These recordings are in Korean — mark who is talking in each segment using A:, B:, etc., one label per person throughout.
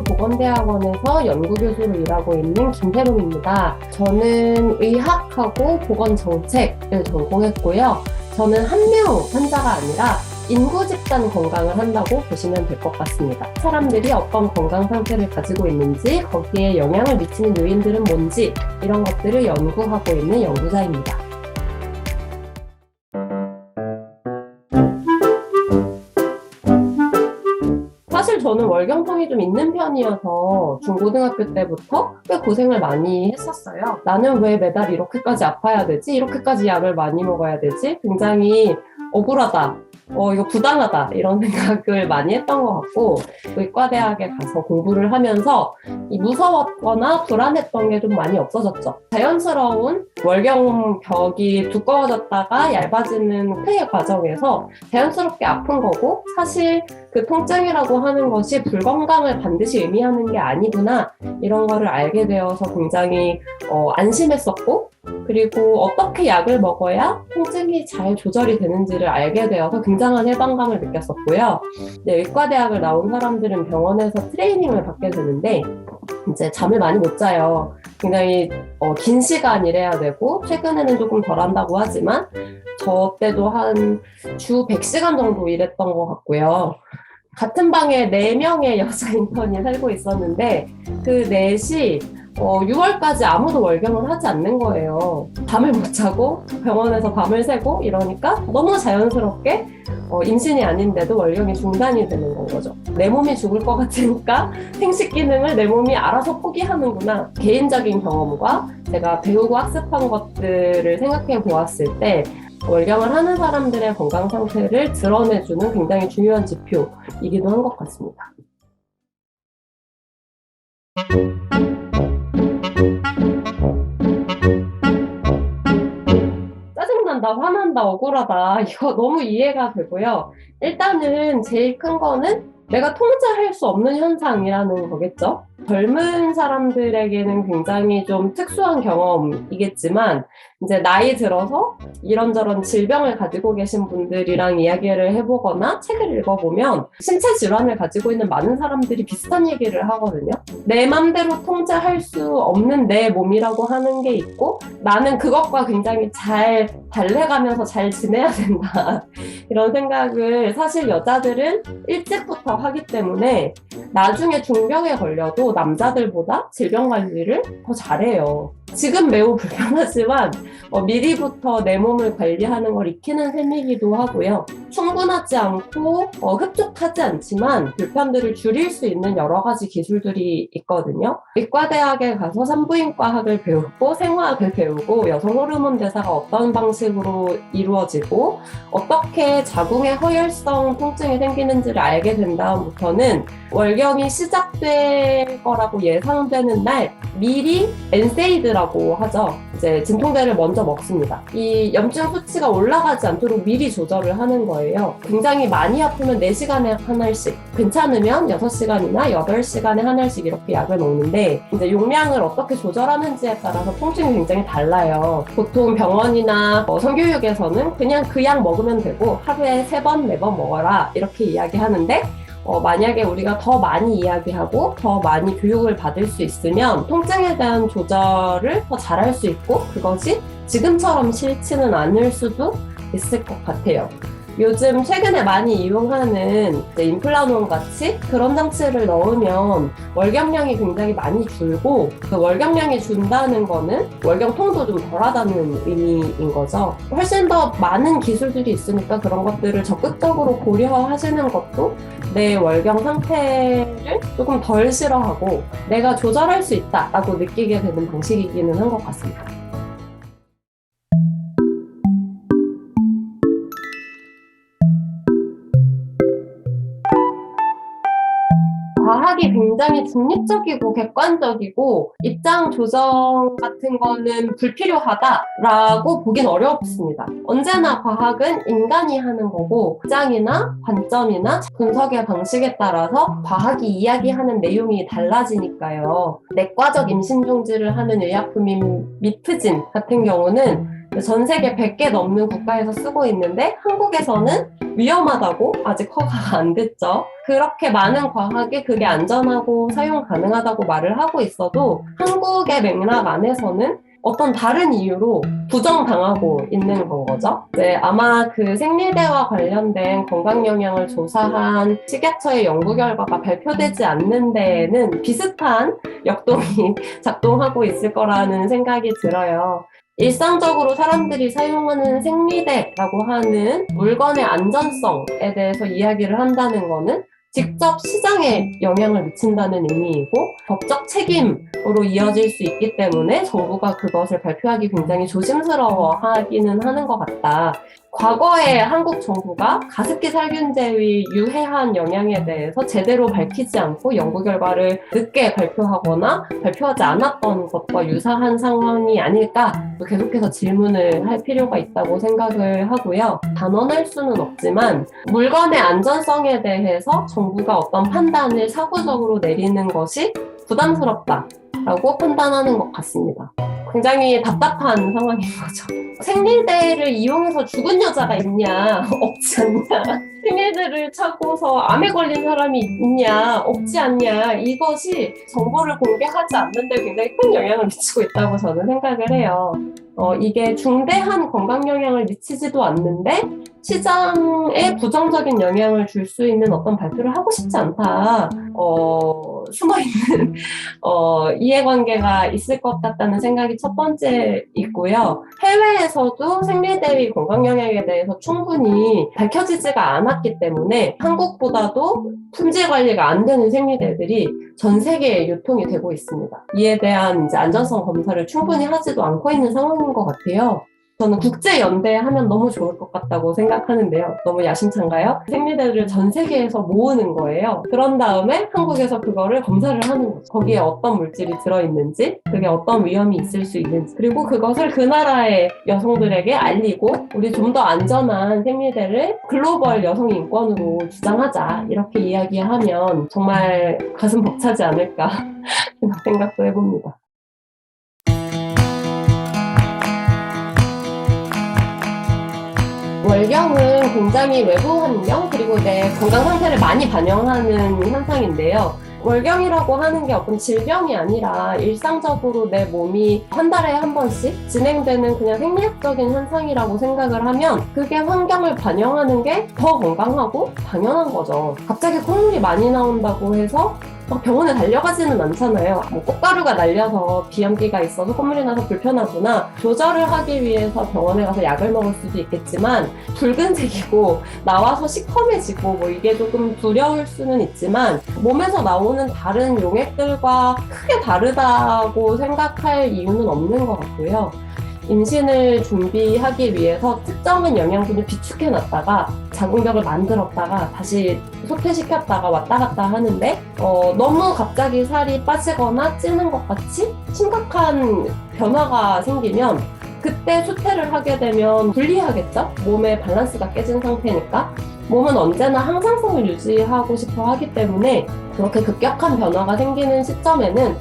A: 보건대학원에서 연구교수로 일하고 있는 김태롬입니다. 저는 의학하고 보건정책을 전공했고요. 저는 한 명 환자가 아니라 인구 집단 건강을 한다고 보시면 될 것 같습니다. 사람들이 어떤 건강 상태를 가지고 있는지, 거기에 영향을 미치는 요인들은 뭔지, 이런 것들을 연구하고 있는 연구자입니다. 사실 저는 월경통이 좀 있는 편이어서 중고등학교 때부터 꽤 고생을 많이 했었어요. 나는 왜 매달 이렇게까지 아파야 되지? 이렇게까지 약을 많이 먹어야 되지? 굉장히 억울하다. 이거 부당하다. 이런 생각을 많이 했던 것 같고, 의과대학에 가서 공부를 하면서 이 무서웠거나 불안했던 게 좀 많이 없어졌죠. 자연스러운 월경벽이 두꺼워졌다가 얇아지는 폐의 과정에서 자연스럽게 아픈 거고, 사실 그 통증이라고 하는 것이 불건강을 반드시 의미하는 게 아니구나, 이런 거를 알게 되어서 굉장히 안심했었고, 그리고 어떻게 약을 먹어야 통증이 잘 조절이 되는지를 알게 되어서 굉장한 해방감을 느꼈었고요. 의과대학을 나온 사람들은 병원에서 트레이닝을 받게 되는데 이제 잠을 많이 못 자요. 굉장히 긴 시간 일해야 되고, 최근에는 조금 덜 한다고 하지만 저 때도 한 주 100시간 정도 일했던 것 같고요. 같은 방에 4명의 여자 인턴이 살고 있었는데 그 넷이 6월까지 아무도 월경을 하지 않는 거예요. 잠을 못 자고 병원에서 밤을 새고 이러니까 너무 자연스럽게 임신이 아닌데도 월경이 중단이 되는 건 거죠. 내 몸이 죽을 것 같으니까 생식 기능을 내 몸이 알아서 포기하는구나. 개인적인 경험과 제가 배우고 학습한 것들을 생각해 보았을 때 월경을 하는 사람들의 건강 상태를 드러내주는 굉장히 중요한 지표이기도 한 것 같습니다. 짜증난다, 화난다, 억울하다, 이거 너무 이해가 되고요. 일단은 제일 큰 거는 내가 통제할 수 없는 현상이라는 거겠죠. 젊은 사람들에게는 굉장히 좀 특수한 경험이겠지만 이제 나이 들어서 이런저런 질병을 가지고 계신 분들이랑 이야기를 해보거나 책을 읽어보면 신체 질환을 가지고 있는 많은 사람들이 비슷한 얘기를 하거든요. 내 맘대로 통제할 수 없는 내 몸이라고 하는 게 있고, 나는 그것과 굉장히 잘 달래가면서 잘 지내야 된다. 이런 생각을 사실 여자들은 일찍부터 하기 때문에 나중에 중병에 걸려도 남자들보다 질병 관리를 더 잘해요. 지금 매우 불편하지만 미리부터 내 몸을 관리하는 걸 익히는 셈이기도 하고요. 충분하지 않고 흡족하지 않지만 불편들을 줄일 수 있는 여러 가지 기술들이 있거든요. 의과대학에 가서 산부인과학을 배우고 생화학을 배우고 여성 호르몬 대사가 어떤 방식으로 이루어지고 어떻게 자궁의 허혈성 통증이 생기는지를 알게 된 다음부터는 월경이 시작될 거라고 예상되는 날 미리 엔세이드라고 하죠. 이제 진통제를 먼저 먹습니다. 이 염증 수치가 올라가지 않도록 미리 조절을 하는 거예요. 굉장히 많이 아프면 4시간에 한 알씩, 괜찮으면 6시간이나 8시간에 한 알씩 이렇게 약을 먹는데 이제 용량을 어떻게 조절하는지에 따라서 통증이 굉장히 달라요. 보통 병원이나 성교육에서는 그냥 그 약 먹으면 되고 하루에 3번, 4번 먹어라 이렇게 이야기하는데 만약에 우리가 더 많이 이야기하고 더 많이 교육을 받을 수 있으면 통증에 대한 조절을 더 잘할 수 있고 그것이 지금처럼 싫지는 않을 수도 있을 것 같아요. 요즘 최근에 많이 이용하는 임플라논 같이 그런 장치를 넣으면 월경량이 굉장히 많이 줄고 그 월경량이 준다는 거는 월경통도 좀 덜하다는 의미인 거죠. 훨씬 더 많은 기술들이 있으니까 그런 것들을 적극적으로 고려하시는 것도 내 월경 상태를 조금 덜 싫어하고 내가 조절할 수 있다라고 느끼게 되는 방식이기는 한 것 같습니다. 과학이 굉장히 중립적이고 객관적이고 입장 조정 같은 거는 불필요하다라고 보긴 어렵습니다. 언제나 과학은 인간이 하는 거고 입장이나 관점이나 분석의 방식에 따라서 과학이 이야기하는 내용이 달라지니까요. 내과적 임신 중지를 하는 의약품인 미프진 같은 경우는 전 세계 100개 넘는 국가에서 쓰고 있는데 한국에서는 위험하다고 아직 허가가 안 됐죠. 그렇게 많은 과학이 그게 안전하고 사용 가능하다고 말을 하고 있어도 한국의 맥락 안에서는 어떤 다른 이유로 부정당하고 있는 건 거죠. 네, 아마 그 생리대와 관련된 건강 영향을 조사한 식약처의 연구 결과가 발표되지 않는 데에는 비슷한 역동이 작동하고 있을 거라는 생각이 들어요. 일상적으로 사람들이 사용하는 생리대라고 하는 물건의 안전성에 대해서 이야기를 한다는 거는 직접 시장에 영향을 미친다는 의미이고 법적 책임으로 이어질 수 있기 때문에 정부가 그것을 발표하기 굉장히 조심스러워하기는 하는 것 같다. 과거에 한국 정부가 가습기 살균제의 유해한 영향에 대해서 제대로 밝히지 않고 연구 결과를 늦게 발표하거나 발표하지 않았던 것과 유사한 상황이 아닐까 계속해서 질문을 할 필요가 있다고 생각을 하고요. 단언할 수는 없지만 물건의 안전성에 대해서 정부가 어떤 판단을 사고적으로 내리는 것이 부담스럽다라고 판단하는 것 같습니다. 굉장히 답답한 상황인 거죠. 생리대를 이용해서 죽은 여자가 있냐? 없지 않냐? 생리대를 차고서 암에 걸린 사람이 있냐? 없지 않냐? 이것이 정보를 공개하지 않는데 굉장히 큰 영향을 미치고 있다고 저는 생각을 해요. 이게 중대한 건강 영향을 미치지도 않는데 시장에 부정적인 영향을 줄 수 있는 어떤 발표를 하고 싶지 않다. 숨어있는 이해관계가 있을 것 같다는 생각이 첫 번째 있고요. 해외에서도 생리대의 건강 영향에 대해서 충분히 밝혀지지가 않았기 때문에 한국보다도 품질 관리가 안 되는 생리대들이 전 세계에 유통이 되고 있습니다. 이에 대한 이제 안전성 검사를 충분히 하지도 않고 있는 상황인 것 같아요. 저는 국제연대 하면 너무 좋을 것 같다고 생각하는데요. 너무 야심찬가요? 생리대를 전 세계에서 모으는 거예요. 그런 다음에 한국에서 그거를 검사를 하는 거죠. 거기에 어떤 물질이 들어있는지, 그게 어떤 위험이 있을 수 있는지, 그리고 그것을 그 나라의 여성들에게 알리고 우리 좀 더 안전한 생리대를 글로벌 여성 인권으로 주장하자 이렇게 이야기하면 정말 가슴 벅차지 않을까 생각도 해봅니다. 월경은 굉장히 외부 환경 그리고 내 건강 상태를 많이 반영하는 현상인데요. 월경이라고 하는 게 어떤 질병이 아니라 일상적으로 내 몸이 한 달에 한 번씩 진행되는 그냥 생리학적인 현상이라고 생각을 하면 그게 환경을 반영하는 게 더 건강하고 당연한 거죠. 갑자기 콧물이 많이 나온다고 해서 막 병원에 달려가지는 않잖아요. 뭐 꽃가루가 날려서 비염기가 있어서 콧물이 나서 불편하구나. 조절을 하기 위해서 병원에 가서 약을 먹을 수도 있겠지만 붉은색이고 나와서 시커매지고 뭐 이게 조금 두려울 수는 있지만 몸에서 나오는 다른 용액들과 크게 다르다고 생각할 이유는 없는 것 같고요. 임신을 준비하기 위해서 특정한 영양분을 비축해놨다가 자궁벽을 만들었다가 다시 소퇴시켰다가 왔다 갔다 하는데 너무 갑자기 살이 빠지거나 찌는 것 같이 심각한 변화가 생기면 그때 수퇴를 하게 되면 불리하겠죠? 몸의 밸런스가 깨진 상태니까 몸은 언제나 항상성을 유지하고 싶어 하기 때문에 그렇게 급격한 변화가 생기는 시점에는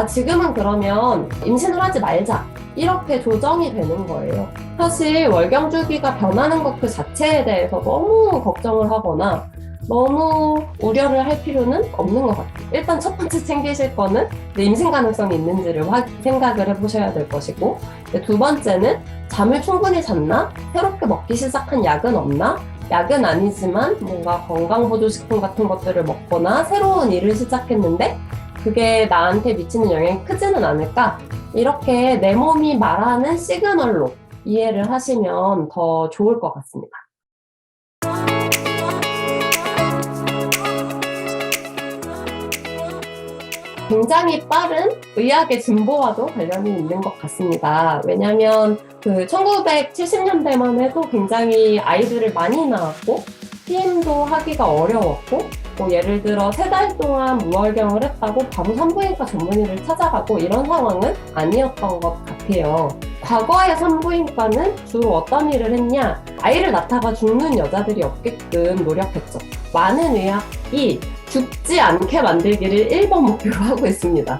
A: 지금은 그러면 임신을 하지 말자 이렇게 조정이 되는 거예요. 사실 월경 주기가 변하는 것 그 자체에 대해서 너무 걱정을 하거나 너무 우려를 할 필요는 없는 것 같아요. 일단 첫 번째 챙기실 거는 임신 가능성이 있는지를 생각을 해보셔야 될 것이고, 두 번째는 잠을 충분히 잤나? 새롭게 먹기 시작한 약은 없나? 약은 아니지만 뭔가 건강보조식품 같은 것들을 먹거나 새로운 일을 시작했는데 그게 나한테 미치는 영향이 크지는 않을까? 이렇게 내 몸이 말하는 시그널로 이해를 하시면 더 좋을 것 같습니다. 굉장히 빠른 의학의 진보와도 관련이 있는 것 같습니다. 왜냐하면 1970년대만 해도 굉장히 아이들을 많이 낳았고 PM도 하기가 어려웠고 예를 들어 3달 동안 무월경을 했다고 바로 산부인과 전문의를 찾아가고 이런 상황은 아니었던 것 같아요. 과거의 산부인과는 주로 어떤 일을 했냐? 아이를 낳다가 죽는 여자들이 없게끔 노력했죠. 많은 의학이 죽지 않게 만들기를 1번 목표로 하고 있습니다.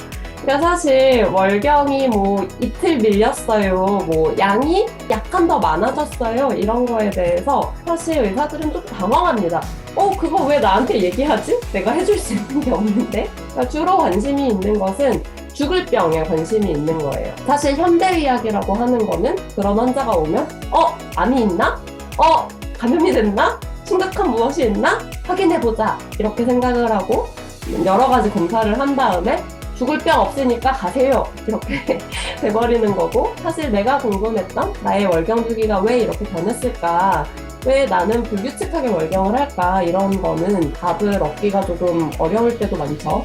A: 그러니까 사실 월경이 뭐 이틀 밀렸어요, 뭐 양이 약간 더 많아졌어요, 이런 거에 대해서 사실 의사들은 좀 당황합니다. 그거 왜 나한테 얘기하지? 내가 해줄 수 있는 게 없는데? 그러니까 주로 관심이 있는 것은 죽을 병에 관심이 있는 거예요. 사실 현대의학이라고 하는 거는 그런 환자가 오면 암이 있나? 감염이 됐나? 심각한 무엇이 있나? 확인해보자, 이렇게 생각을 하고 여러 가지 검사를 한 다음에 죽을 병 없으니까 가세요, 이렇게 돼버리는 거고, 사실 내가 궁금했던 나의 월경 주기가 왜 이렇게 변했을까, 왜 나는 불규칙하게 월경을 할까, 이런 거는 답을 얻기가 조금 어려울 때도 많죠.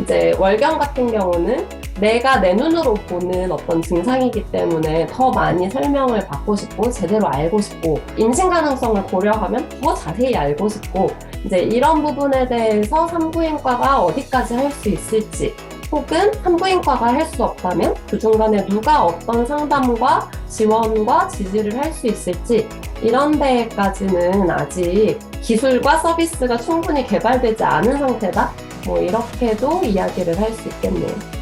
A: 이제 월경 같은 경우는 내가 내 눈으로 보는 어떤 증상이기 때문에 더 많이 설명을 받고 싶고 제대로 알고 싶고 임신 가능성을 고려하면 더 자세히 알고 싶고, 이제 이런 부분에 대해서 산부인과가 어디까지 할 수 있을지, 혹은 산부인과가 할 수 없다면 그 중간에 누가 어떤 상담과 지원과 지지를 할 수 있을지, 이런 데까지는 아직 기술과 서비스가 충분히 개발되지 않은 상태다, 뭐 이렇게도 이야기를 할 수 있겠네요.